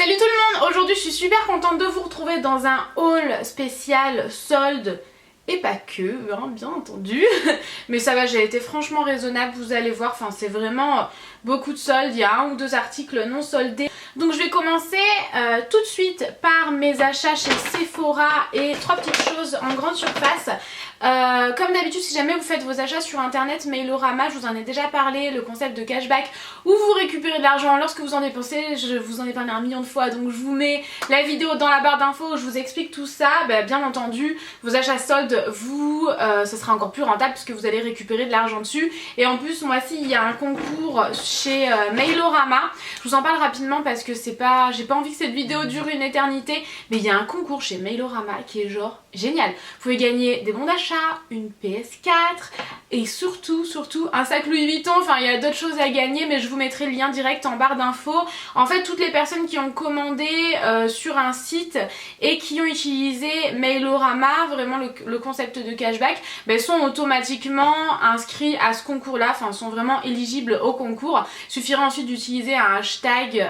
Salut tout le monde, aujourd'hui je suis super contente de vous retrouver dans un haul spécial solde et pas que, hein, bien entendu. Mais ça va, j'ai été franchement raisonnable, vous allez voir, enfin c'est vraiment beaucoup de soldes, il y a un ou deux articles non soldés. Donc je vais commencer tout de suite par mes achats chez Sephora et trois petites choses en grande surface. Comme d'habitude, si jamais vous faites vos achats sur internet, Mailorama, je vous en ai déjà parlé, le concept de cashback où vous récupérez de l'argent lorsque vous en dépensez, je vous en ai parlé 1 million de fois, donc je vous mets la vidéo dans la barre d'infos où je vous explique tout ça. Bien entendu, vos achats soldes, ce sera encore plus rentable puisque vous allez récupérer de l'argent dessus. Et en plus, ce mois-ci, il y a un concours chez Mailorama. Je vous en parle rapidement parce que c'est pas, j'ai pas envie que cette vidéo dure une éternité, mais il y a un concours chez Mailorama qui est genre génial. Vous pouvez gagner des bons d'achat, une PS4 et surtout un sac Louis Vuitton. Enfin il y a d'autres choses à gagner mais je vous mettrai le lien direct en barre d'infos. En fait toutes les personnes qui ont commandé sur un site et qui ont utilisé Mailorama, vraiment le concept de cashback, sont automatiquement inscrits à ce concours là, enfin sont vraiment éligibles au concours. Il suffira ensuite d'utiliser un hashtag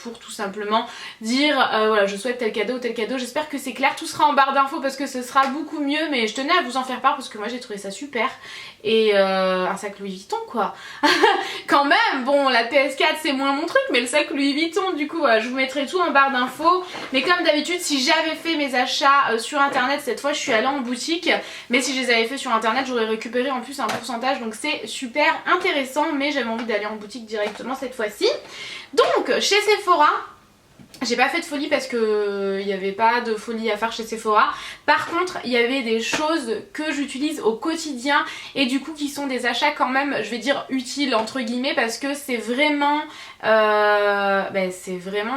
pour tout simplement dire voilà je souhaite tel cadeau ou tel cadeau. J'espère que c'est clair, tout sera en barre d'infos parce que ce sera beaucoup mieux, mais je tenais à vous en faire part parce que moi j'ai trouvé ça super. Et un sac Louis Vuitton quoi. Quand même, bon la PS4 c'est moins mon truc, mais le sac Louis Vuitton du coup je vous mettrai tout en barre d'infos. Mais comme d'habitude, si j'avais fait mes achats sur internet, cette fois je suis allée en boutique, mais si je les avais fait sur internet j'aurais récupéré en plus un pourcentage, donc c'est super intéressant. Mais j'avais envie d'aller en boutique directement cette fois-ci. Donc chez Sephora, j'ai pas fait de folie parce que il n'y avait pas de folie à faire chez Sephora. Par contre, il y avait des choses que j'utilise au quotidien et du coup qui sont des achats quand même, je vais dire utiles entre guillemets, parce que c'est vraiment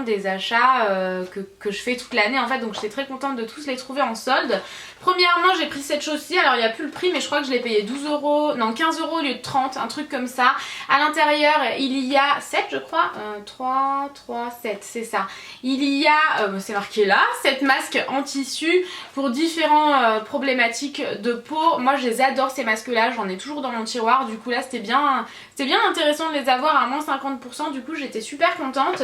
des achats que je fais toute l'année en fait, donc j'étais très contente de tous les trouver en solde. Premièrement, j'ai pris cette chose-ci, alors il n'y a plus le prix mais je crois que je l'ai payé 12 euros, non 15 euros au lieu de 30, un truc comme ça. À l'intérieur il y a 7 je crois, 7 c'est ça. Il y a, c'est marqué là, 7 masques en tissu pour différentes problématiques de peau. Moi je les adore ces masques là, j'en ai toujours dans mon tiroir, du coup là c'était bien intéressant de les avoir à moins 50%, du coup j'étais super contente.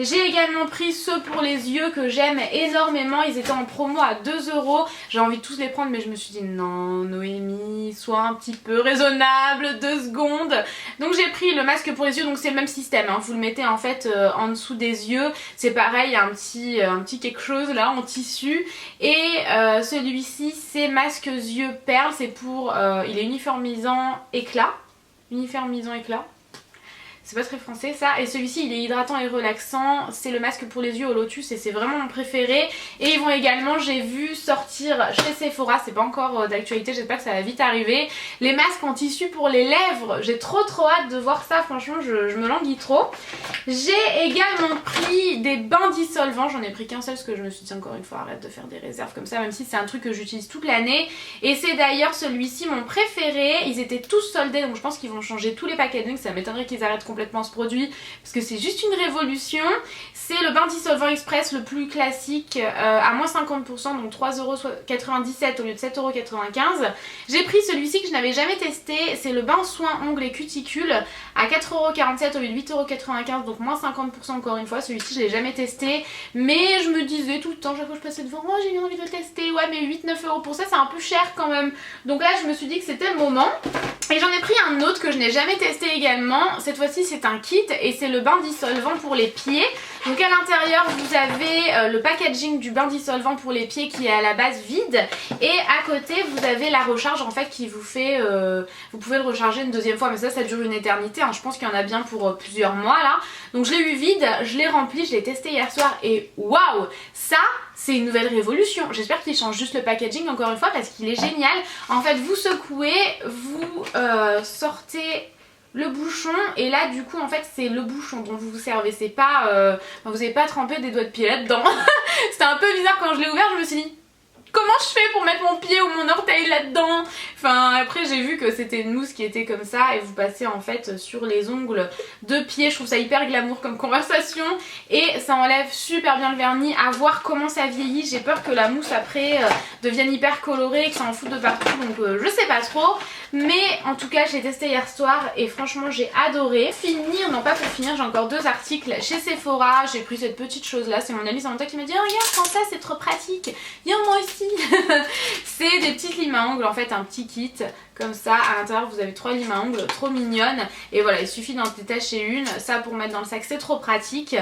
J'ai également pris ceux pour les yeux que j'aime énormément, ils étaient en promo à 2 euros. J'ai envie de tous les prendre mais je me suis dit non Noémie, sois un petit peu raisonnable, 2 secondes. Donc j'ai pris le masque pour les yeux, donc c'est le même système, hein. Vous le mettez en fait en dessous des yeux, c'est pareil, il y a un petit quelque chose là en tissu. Et celui-ci c'est masque yeux perles, c'est pour, il est uniformisant éclat. C'est pas très français ça. Et celui-ci il est hydratant et relaxant, c'est le masque pour les yeux au lotus et c'est vraiment mon préféré. Et ils vont également, j'ai vu sortir chez Sephora, c'est pas encore d'actualité, j'espère que ça va vite arriver, les masques en tissu pour les lèvres. J'ai trop hâte de voir ça, franchement je me languis trop. J'ai également pris des bains dissolvants, j'en ai pris qu'un seul parce que je me suis dit encore une fois arrête de faire des réserves comme ça, même si c'est un truc que j'utilise toute l'année. Et c'est d'ailleurs celui-ci mon préféré, ils étaient tous soldés donc je pense qu'ils vont changer tous les packaging, ça m'étonnerait qu'ils arrêtent complètement ce produit parce que c'est juste une révolution. C'est le bain dissolvant express le plus classique à moins 50%, donc 3,97€ au lieu de 7,95€. J'ai pris celui-ci que je n'avais jamais testé, c'est le bain soin ongles et cuticules à 4,47€ au lieu de 8,95€, donc moins 50% encore une fois. Celui-ci je l'ai jamais testé mais je me disais tout le temps, chaque fois que je passais devant, oh j'ai envie de le tester, ouais mais 8-9€ pour ça c'est un peu cher quand même. Donc là je me suis dit que c'était le moment. Et j'en ai pris un autre que je n'ai jamais testé également. Cette fois-ci c'est un kit et c'est le bain dissolvant pour les pieds. Donc à l'intérieur vous avez le packaging du bain dissolvant pour les pieds qui est à la base vide. Et à côté vous avez la recharge en fait qui vous fait... vous pouvez le recharger une deuxième fois mais ça dure une éternité, hein. Je pense qu'il y en a bien pour plusieurs mois là. Donc je l'ai eu vide, je l'ai rempli, je l'ai testé hier soir et waouh, ça c'est une nouvelle révolution. J'espère qu'il change juste le packaging encore une fois parce qu'il est génial. En fait vous secouez, vous sortez le bouchon et là du coup en fait c'est le bouchon dont vous vous servez, c'est pas vous n'avez pas trempé des doigts de pied là dedans. C'était un peu bizarre quand je l'ai ouvert, je me suis dit comment je fais pour mettre mon pied ou mon orteil là-dedans? Enfin après j'ai vu que c'était une mousse qui était comme ça et vous passez en fait sur les ongles de pied. Je trouve ça hyper glamour comme conversation et ça enlève super bien le vernis. À voir comment ça vieillit. J'ai peur que la mousse après devienne hyper colorée et que ça en foute de partout, donc je sais pas trop. Mais en tout cas j'ai testé hier soir et franchement j'ai adoré. Finir, non pas pour finir, j'ai encore 2 articles chez Sephora. J'ai pris cette petite chose là, c'est mon amie Samantha qui m'a dit oh, regarde quand ça c'est trop pratique, viens moi aussi. C'est des petites limes à ongles en fait, un petit kit comme ça. À l'intérieur vous avez 3 limes à ongles trop mignonnes et voilà il suffit d'en détacher une. Ça pour mettre dans le sac c'est trop pratique.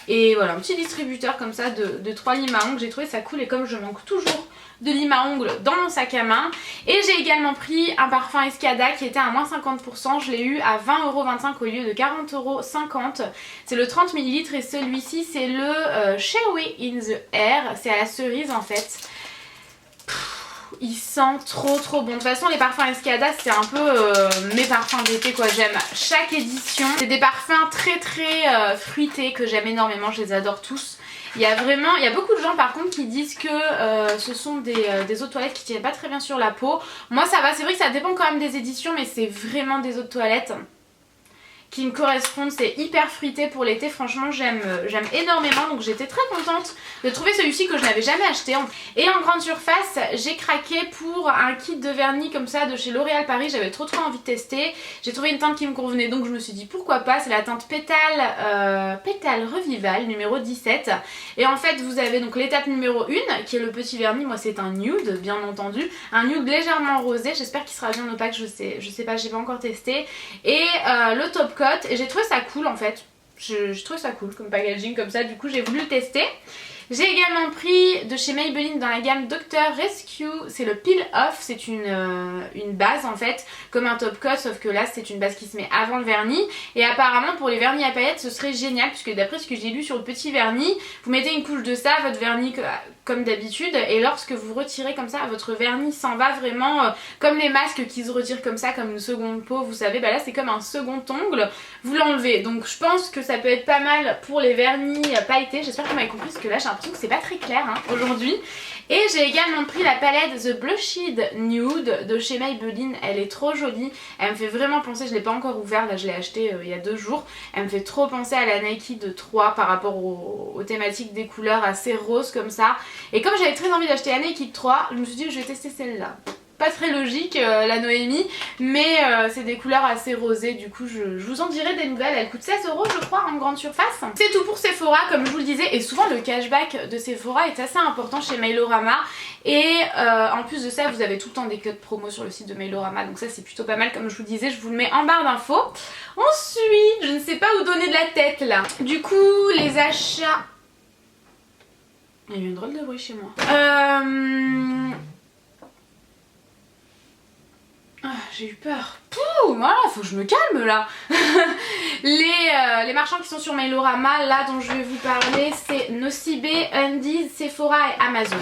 Et voilà un petit distributeur comme ça de 3 limes à ongles. J'ai trouvé ça cool et comme je manque toujours de limes à ongles dans mon sac à main. Et j'ai également pris un parfum Escada qui était à moins 50%. Je l'ai eu à 20,25€ au lieu de 40,50€. C'est le 30 ml et celui-ci c'est le Cherry in the Air. C'est à la cerise en fait. Il sent trop bon. De toute façon les parfums Escada c'est un peu mes parfums d'été quoi. J'aime chaque édition. C'est des parfums très fruités que j'aime énormément. Je les adore tous. Il y a beaucoup de gens par contre qui disent que ce sont des eaux de toilette qui tiennent pas très bien sur la peau. Moi ça va, c'est vrai que ça dépend quand même des éditions mais c'est vraiment des eaux de toilette qui me correspondent, c'est hyper fruité pour l'été, franchement j'aime énormément donc j'étais très contente de trouver celui-ci que je n'avais jamais acheté. Et en grande surface j'ai craqué pour un kit de vernis comme ça de chez L'Oréal Paris, j'avais trop envie de tester, j'ai trouvé une teinte qui me convenait donc je me suis dit pourquoi pas, c'est la teinte Pétale Revival numéro 17 et en fait vous avez donc l'étape numéro 1 qui est le petit vernis, moi c'est un nude bien entendu, un nude légèrement rosé, j'espère qu'il sera bien opaque, je sais pas, j'ai pas encore testé et le top coat et j'ai trouvé ça cool en fait, je trouve ça cool comme packaging comme ça, du coup j'ai voulu le tester. J'ai également pris de chez Maybelline dans la gamme Dr Rescue, c'est le Peel Off, c'est une base en fait, comme un top coat sauf que là c'est une base qui se met avant le vernis et apparemment pour les vernis à paillettes ce serait génial puisque d'après ce que j'ai lu sur le petit vernis, vous mettez une couche de ça, votre vernis comme d'habitude et lorsque vous retirez comme ça votre vernis s'en va vraiment comme les masques qui se retirent comme ça comme une seconde peau, vous savez, bah là c'est comme un second ongle, vous l'enlevez donc je pense que ça peut être pas mal pour les vernis pailletés, j'espère que vous m'avez compris parce que là j'ai l'impression que c'est pas très clair aujourd'hui. Et j'ai également pris la palette The Blushed Nude de chez Maybelline, elle est trop jolie, elle me fait vraiment penser, je l'ai pas encore ouvert, là je l'ai acheté il y a 2 jours, elle me fait trop penser à la Naked 3 par rapport aux thématiques des couleurs assez roses comme ça. Et comme j'avais très envie d'acheter la Naked 3, je me suis dit je vais tester celle-là. Pas très logique la Noémie, mais c'est des couleurs assez rosées, du coup je vous en dirai des nouvelles. Elle coûte 16€ je crois en grande surface. C'est tout pour Sephora comme je vous le disais, et souvent le cashback de Sephora est assez important chez Mailorama et en plus de ça vous avez tout le temps des codes promo sur le site de Mailorama, donc ça c'est plutôt pas mal comme je vous disais, je vous le mets en barre d'infos. Ensuite je ne sais pas où donner de la tête là, du coup les achats... Il y a eu un drôle de bruit chez moi. Ah, j'ai eu peur. Pouh, voilà, faut que je me calme là. Les marchands qui sont sur Mailorama, là dont je vais vous parler, c'est Nocibe, Undies, Sephora et Amazon.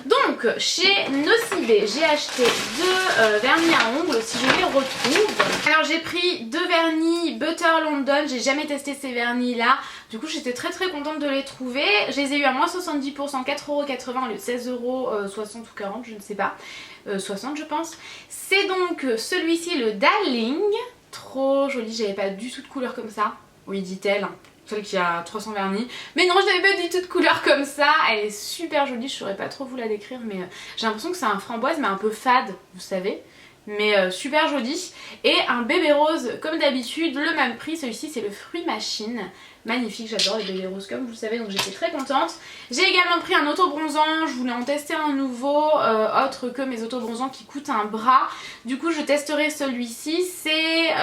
Donc, chez Nocibe, j'ai acheté 2 vernis à ongles, si je les retrouve. Alors j'ai pris 2 vernis Butter London, j'ai jamais testé ces vernis là. Du coup j'étais très contente de les trouver. Je les ai eu à moins 70%, 4,80€ au lieu de 16€, 60 ou 40, je ne sais pas. 60 je pense. C'est donc celui-ci, le Darling. Trop joli, j'avais pas du tout de couleur comme ça. Oui dit-elle, celle qui a 300 vernis. Mais non, je n'avais pas du tout de couleur comme ça. Elle est super jolie, je saurais pas trop vous la décrire, mais j'ai l'impression que c'est un framboise mais un peu fade, vous savez. Mais super joli. Et un bébé rose comme d'habitude, le même prix, celui-ci c'est le Fruit Machine. Magnifique, j'adore les bébés roses comme vous le savez, donc j'étais très contente. J'ai également pris un auto-bronzant, je voulais en tester un nouveau, autre que mes auto-bronzants qui coûtent un bras. Du coup je testerai celui-ci, c'est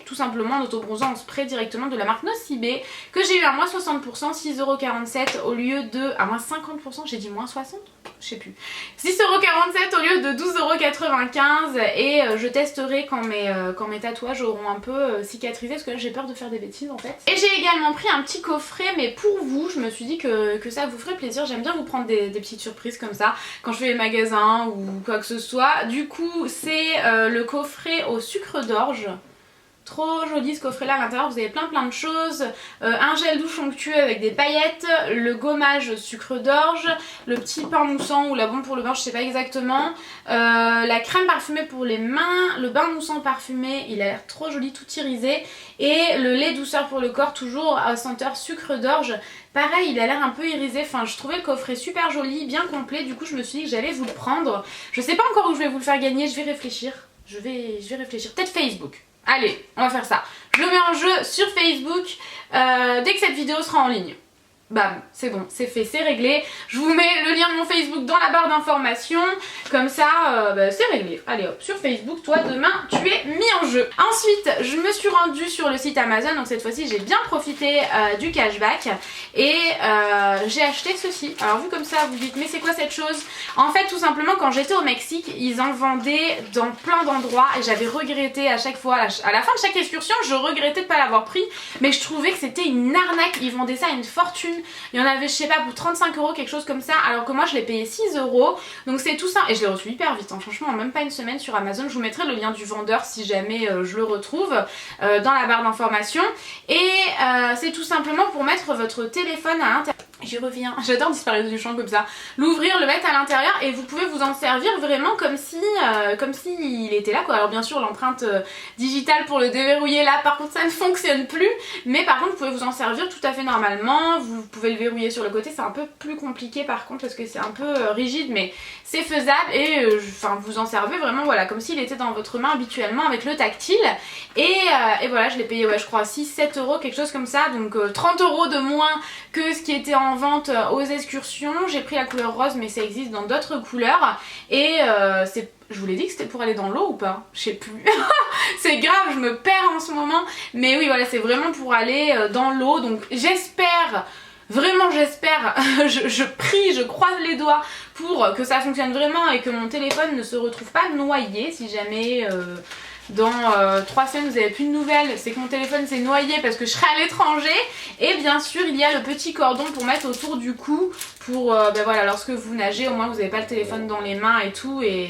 tout simplement un auto-bronzant en spray directement de la marque Nocibe, que j'ai eu à moins 60%, 6,47€ au lieu de... à moins 50%, j'ai dit moins 60? Je sais plus. 6,47€ au lieu de 12,95€ et je testerai quand mes tatouages auront un peu cicatrisé parce que là j'ai peur de faire des bêtises en fait. Et j'ai également pris un petit coffret mais pour vous, je me suis dit que ça vous ferait plaisir, j'aime bien vous prendre des petites surprises comme ça quand je fais les magasins ou quoi que ce soit. Du coup c'est le coffret au sucre d'orge. Trop joli ce coffret là, à l'intérieur vous avez plein de choses, un gel douche onctueux avec des paillettes, le gommage sucre d'orge, le petit pain moussant ou la bombe pour le bain, je sais pas exactement, la crème parfumée pour les mains, le bain moussant parfumé, il a l'air trop joli, tout irisé, et le lait douceur pour le corps, toujours à senteur sucre d'orge. Pareil, il a l'air un peu irisé, enfin je trouvais le coffret super joli, bien complet, du coup je me suis dit que j'allais vous le prendre. Je sais pas encore où je vais vous le faire gagner, je vais réfléchir, je vais réfléchir, peut-être Facebook. Allez, on va faire ça. Je le mets en jeu sur Facebook dès que cette vidéo sera en ligne. Bam, c'est bon, c'est fait, c'est réglé. Je vous mets le lien de mon Facebook dans la barre d'informations. Comme ça, c'est réglé. Allez hop, sur Facebook, toi demain, tu es mis en jeu. Ensuite, je me suis rendue sur le site Amazon. Donc cette fois-ci, j'ai bien profité du cashback. Et j'ai acheté ceci. Alors vu comme ça, vous dites, mais c'est quoi cette chose? En fait, tout simplement, quand j'étais au Mexique, ils en vendaient dans plein d'endroits. Et j'avais regretté à chaque fois, à la fin de chaque excursion, je regrettais de ne pas l'avoir pris. Mais je trouvais que c'était une arnaque. Ils vendaient ça à une fortune. Il y en avait, je sais pas, pour 35 €, quelque chose comme ça, alors que moi je l'ai payé 6 €. Donc c'est tout ça, et je l'ai reçu hyper vite, hein. Franchement, en même pas une semaine sur Amazon. Je vous mettrai le lien du vendeur si jamais je le retrouve dans la barre d'informations. Et c'est tout simplement pour mettre votre téléphone à l'intérieur. J'y reviens, j'adore disparaître du champ comme ça. L'ouvrir, le mettre à l'intérieur et vous pouvez vous en servir vraiment comme si il était là quoi. Alors bien sûr l'empreinte digitale pour le déverrouiller là par contre ça ne fonctionne plus. Mais par contre vous pouvez vous en servir tout à fait normalement. Vous pouvez le verrouiller sur le côté, c'est un peu plus compliqué par contre parce que c'est un peu rigide mais c'est faisable. Et vous en servez vraiment voilà comme s'il était dans votre main habituellement avec le tactile. Et voilà je l'ai payé ouais, je crois 6-7 € quelque chose comme ça. Donc 30 € de moins que ce qui était en vente aux excursions. J'ai pris la couleur rose mais ça existe dans d'autres couleurs. Et je vous l'ai dit que c'était pour aller dans l'eau ou pas? Je sais plus. C'est grave, je me perds en ce moment. Mais oui voilà c'est vraiment pour aller dans l'eau. Donc j'espère, vraiment j'espère, je prie, je croise les doigts pour que ça fonctionne vraiment et que mon téléphone ne se retrouve pas noyé si jamais... dans 3 semaines vous n'avez plus de nouvelles, c'est que mon téléphone s'est noyé parce que je serai à l'étranger. Et bien sûr il y a le petit cordon pour mettre autour du cou pour voilà, lorsque vous nagez au moins vous n'avez pas le téléphone dans les mains et tout. Et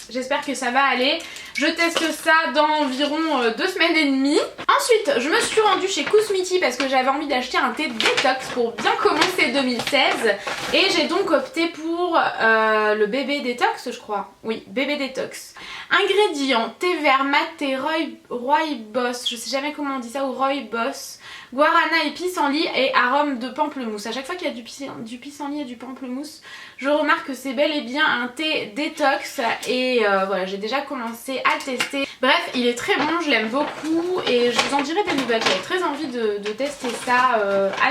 j'espère que ça va aller. Je teste ça dans environ 2 semaines et demie. Ensuite, je me suis rendue chez Kousmiti parce que j'avais envie d'acheter un thé détox pour bien commencer 2016. Et j'ai donc opté pour le bébé détox, je crois. Oui, bébé détox. Ingrédients, thé vert mat, thé rooibos, je sais jamais comment on dit ça, ou rooibos, guarana et pissenlit et arôme de pamplemousse. À chaque fois qu'il y a du pissenlit et du pamplemousse, je remarque que c'est bel et bien un thé détox. Et voilà, j'ai déjà commencé à tester. Bref, il est très bon, je l'aime beaucoup et je vous en dirai des nouvelles. J'avais très envie de tester ça à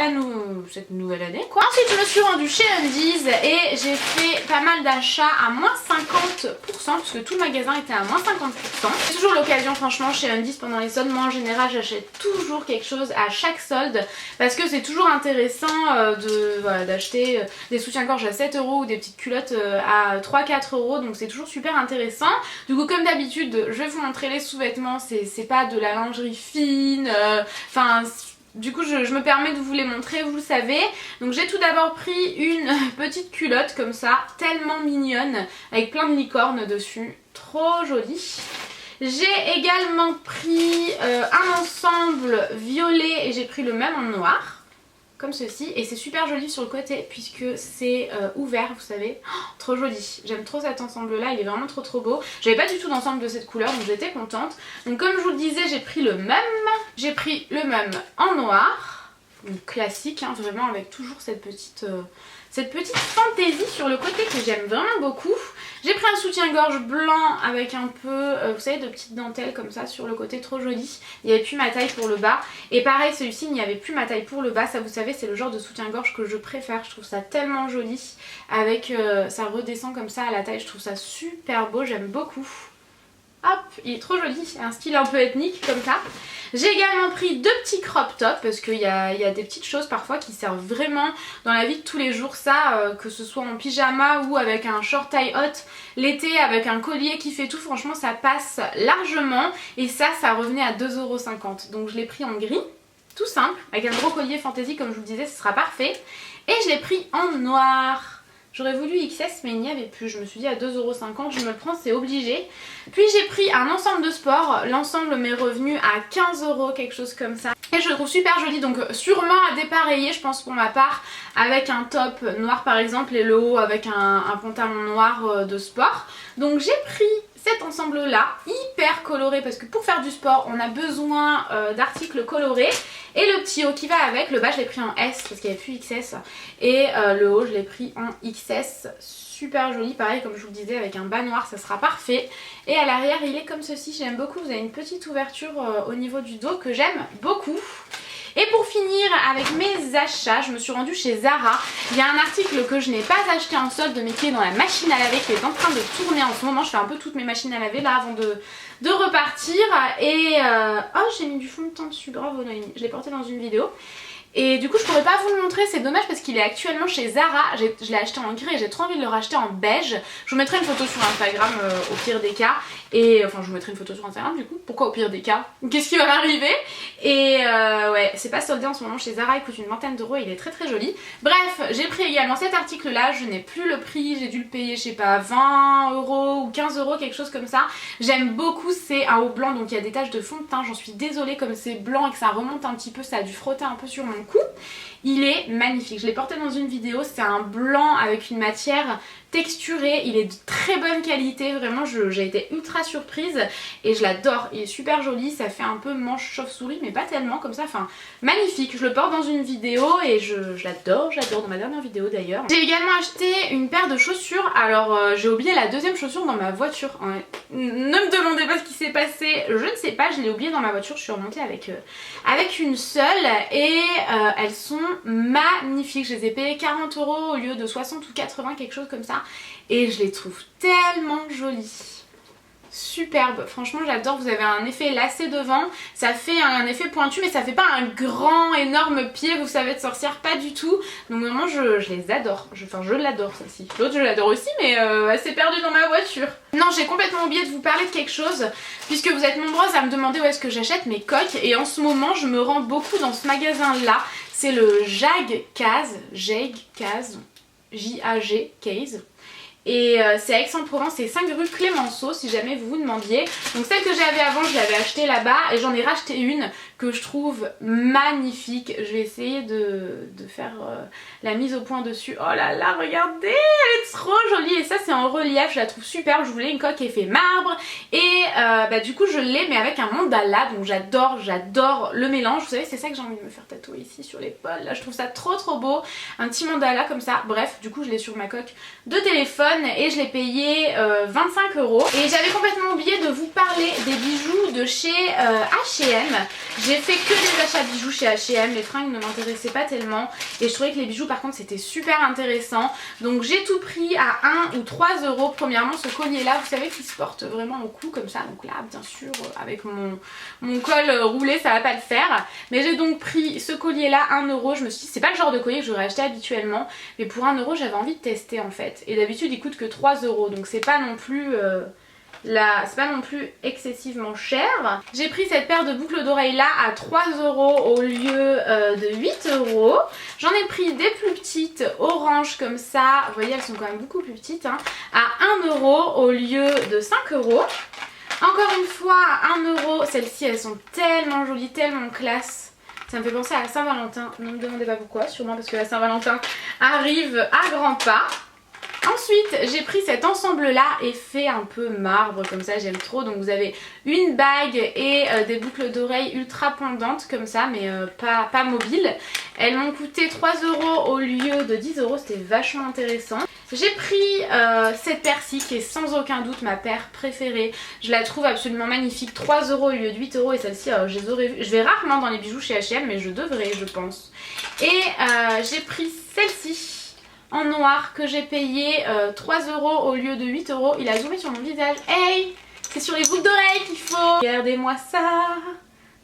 cette nouvelle année quoi. Ensuite, je me suis rendue chez Undies et j'ai fait pas mal d'achats à moins 50% parce que tout le magasin était à moins 50%. C'est toujours l'occasion franchement chez Undies pendant les soldes. Moi en général j'achète toujours quelque chose à chaque solde parce que c'est toujours intéressant d'acheter des soutiens-gorge à 7 € ou des petites culottes à 3-4 €. Donc c'est toujours super intéressant. Du coup comme d'habitude je vais vous montrer les sous-vêtements. C'est pas de la lingerie fine. Du coup je me permets de vous les montrer, vous le savez. Donc j'ai tout d'abord pris une petite culotte comme ça, tellement mignonne, avec plein de licornes dessus, trop jolie. J'ai également pris un ensemble violet et j'ai pris le même en noir. Comme ceci, et c'est super joli sur le côté puisque c'est ouvert, vous savez. Oh, trop joli, j'aime trop cet ensemble là, il est vraiment trop beau. J'avais pas du tout d'ensemble de cette couleur donc j'étais contente. Donc comme je vous le disais, j'ai pris le même en noir, donc classique hein, vraiment, avec toujours cette petite fantaisie sur le côté que j'aime vraiment beaucoup. J'ai pris un soutien-gorge blanc avec un peu, vous savez, de petites dentelles comme ça sur le côté, trop joli. Il n'y avait plus ma taille pour le bas. Et pareil, celui-ci, il n'y avait plus ma taille pour le bas. Ça, vous savez, c'est le genre de soutien-gorge que je préfère. Je trouve ça tellement joli. Avec, ça redescend comme ça à la taille. Je trouve ça super beau, j'aime beaucoup. Hop, il est trop joli, un style un peu ethnique comme ça. J'ai également pris 2 petits crop tops parce qu'il y a des petites choses parfois qui servent vraiment dans la vie de tous les jours. Ça, que ce soit en pyjama ou avec un short taille haute l'été avec un collier qui fait tout, franchement ça passe largement. Et ça revenait à 2,50 €. Donc je l'ai pris en gris, tout simple, avec un gros collier fantaisie comme je vous le disais, ce sera parfait. Et je l'ai pris en noir. J'aurais voulu XS mais il n'y avait plus. Je me suis dit à 2,50 € je me le prends, c'est obligé. Puis j'ai pris un ensemble de sport. L'ensemble m'est revenu à 15 €, quelque chose comme ça. Et je le trouve super joli, donc sûrement à dépareiller je pense pour ma part, avec un top noir par exemple et le haut avec un pantalon noir de sport. Donc j'ai pris cet ensemble là, hyper coloré, parce que pour faire du sport on a besoin d'articles colorés. Et le petit haut qui va avec, le bas je l'ai pris en S parce qu'il n'y avait plus XS. Et le haut je l'ai pris en XS. Super joli, pareil comme je vous le disais, avec un bas noir ça sera parfait. Et à l'arrière il est comme ceci, j'aime beaucoup, vous avez une petite ouverture au niveau du dos que j'aime beaucoup. Et pour finir avec mes achats, je me suis rendue chez Zara. Il y a un article que je n'ai pas acheté en solde mais qui est dans la machine à laver, qui est en train de tourner en ce moment. Je fais un peu toutes mes machines à laver là avant de repartir. Et oh, j'ai mis du fond de teint dessus, bravo Noémie, je l'ai porté dans une vidéo. Et du coup je pourrais pas vous le montrer, c'est dommage parce qu'il est actuellement chez Zara. Je l'ai acheté en gris et j'ai trop envie de le racheter en beige. Je vous mettrai une photo sur Instagram au pire des cas. Et enfin je vous mettrai une photo sur Instagram du coup. Pourquoi au pire des cas? Qu'est-ce qui va m'arriver? Et ouais, c'est pas soldé en ce moment chez Zara, il coûte une vingtaine d'euros, il est très très joli. Bref, j'ai pris également cet article là, je n'ai plus le prix, j'ai dû le payer je sais pas 20 € ou 15 €, quelque chose comme ça. J'aime beaucoup, c'est un haut blanc donc il y a des taches de fond de teint, j'en suis désolée comme c'est blanc et que ça remonte un petit peu, ça a dû frotter un peu sur mon cou. Il est magnifique, je l'ai porté dans une vidéo, c'est un blanc avec une matière texturée, il est de très bonne qualité, vraiment j'ai été ultra surprise et je l'adore, il est super joli, ça fait un peu manche chauve-souris mais pas tellement comme ça, enfin magnifique, je le porte dans une vidéo et je l'adore, dans ma dernière vidéo d'ailleurs. J'ai également acheté une paire de chaussures, alors j'ai oublié la deuxième chaussure dans ma voiture, ouais. Ne me demandez pas ce qui s'est passé, je ne sais pas, je l'ai oublié dans ma voiture, je suis remontée avec une seule et elles sont magnifiques, je les ai payées 40 € au lieu de 60 ou 80, quelque chose comme ça. Et je les trouve tellement jolies. Superbe, franchement j'adore, vous avez un effet lacé devant, ça fait un effet pointu mais ça fait pas un grand énorme pied, vous savez, de sorcière, pas du tout. Donc vraiment je les adore, enfin je l'adore celle-ci. L'autre je l'adore aussi mais elle s'est perdue dans ma voiture. Non, j'ai complètement oublié de vous parler de quelque chose, puisque vous êtes nombreuses à me demander où est-ce que j'achète mes coques. Et en ce moment je me rends beaucoup dans ce magasin là, c'est le Jag Case, J-A-G Case. Et c'est à Aix-en-Provence, c'est 5 rue Clémenceau si jamais vous vous demandiez. Donc celle que j'avais avant je l'avais achetée là-bas et j'en ai racheté une que je trouve magnifique. Je vais essayer de faire la mise au point dessus. Oh là là, regardez, elle est trop jolie et ça c'est en relief, je la trouve superbe. Je voulais une coque effet marbre et du coup je l'ai mais avec un mandala, donc j'adore le mélange. Vous savez, c'est ça que j'ai envie de me faire tatouer ici sur l'épaule. Là je trouve ça trop beau, un petit mandala comme ça. Bref, du coup je l'ai sur ma coque de téléphone et je l'ai payé 25 €. Et j'avais complètement oublié de vous parler des bijoux de chez H&M. J'ai fait que des achats bijoux chez H&M, les fringues ne m'intéressaient pas tellement et je trouvais que les bijoux par contre c'était super intéressant. Donc j'ai tout pris à 1 ou 3 €. Premièrement ce collier là, vous savez qu'il se porte vraiment au cou comme ça, donc là bien sûr avec mon col roulé ça va pas le faire. Mais j'ai donc pris ce collier là 1 €, je me suis dit c'est pas le genre de collier que j'aurais acheté habituellement, mais pour 1 € j'avais envie de tester en fait. Et d'habitude il coûte que 3 €, donc c'est pas non plus excessivement cher. J'ai pris cette paire de boucles d'oreilles là à 3 € au lieu de 8 €. J'en ai pris des plus petites orange comme ça, vous voyez elles sont quand même beaucoup plus petites hein, à 1 € au lieu de 5 €. Encore une fois à 1 €, celles-ci elles sont tellement jolies, tellement classe. Ça me fait penser à la Saint-Valentin, ne me demandez pas pourquoi, sûrement parce que la Saint-Valentin arrive à grands pas. Ensuite j'ai pris cet ensemble là effet un peu marbre comme ça, j'aime trop. Donc vous avez une bague et des boucles d'oreilles ultra pendantes comme ça mais pas mobiles. Elles m'ont coûté 3 € au lieu de 10 €, c'était vachement intéressant. J'ai pris cette paire-ci qui est sans aucun doute ma paire préférée. Je la trouve absolument magnifique, 3 € au lieu de 8 € et celle-ci je vais rarement dans les bijoux chez H&M mais je devrais je pense. Et j'ai pris celle-ci en noir que j'ai payé 3 € au lieu de 8 €. Il a zoomé sur mon visage. Hey, c'est sur les boucles d'oreilles qu'il faut. Regardez-moi ça.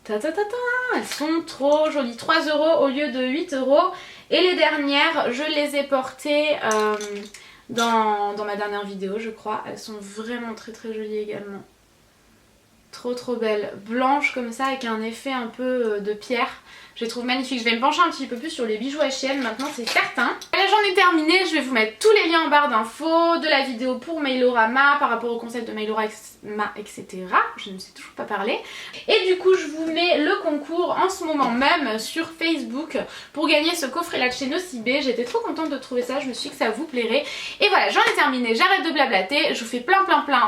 Ta ta ta ta. Elles sont trop jolies. 3 € au lieu de 8 €. Et les dernières, je les ai portées dans ma dernière vidéo je crois. Elles sont vraiment très jolies également. Trop belle, blanche comme ça avec un effet un peu de pierre. Je les trouve magnifiques. Je vais me pencher un petit peu plus sur les bijoux H&M maintenant, c'est certain. Là j'en ai terminé, je vais vous mettre tous les liens en barre d'infos, de la vidéo pour Mailorama par rapport au concept de Mailorama, etc. Je ne sais toujours pas parler. Et du coup je vous mets le concours en ce moment même sur Facebook pour gagner ce coffret là de chez Nocibé. J'étais trop contente de trouver ça, je me suis dit que ça vous plairait. Et voilà, j'en ai terminé, j'arrête de blablater, je vous fais plein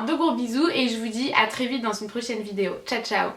de gros bisous et je vous dis à très vite dans une prochaine vidéo. Ciao ciao.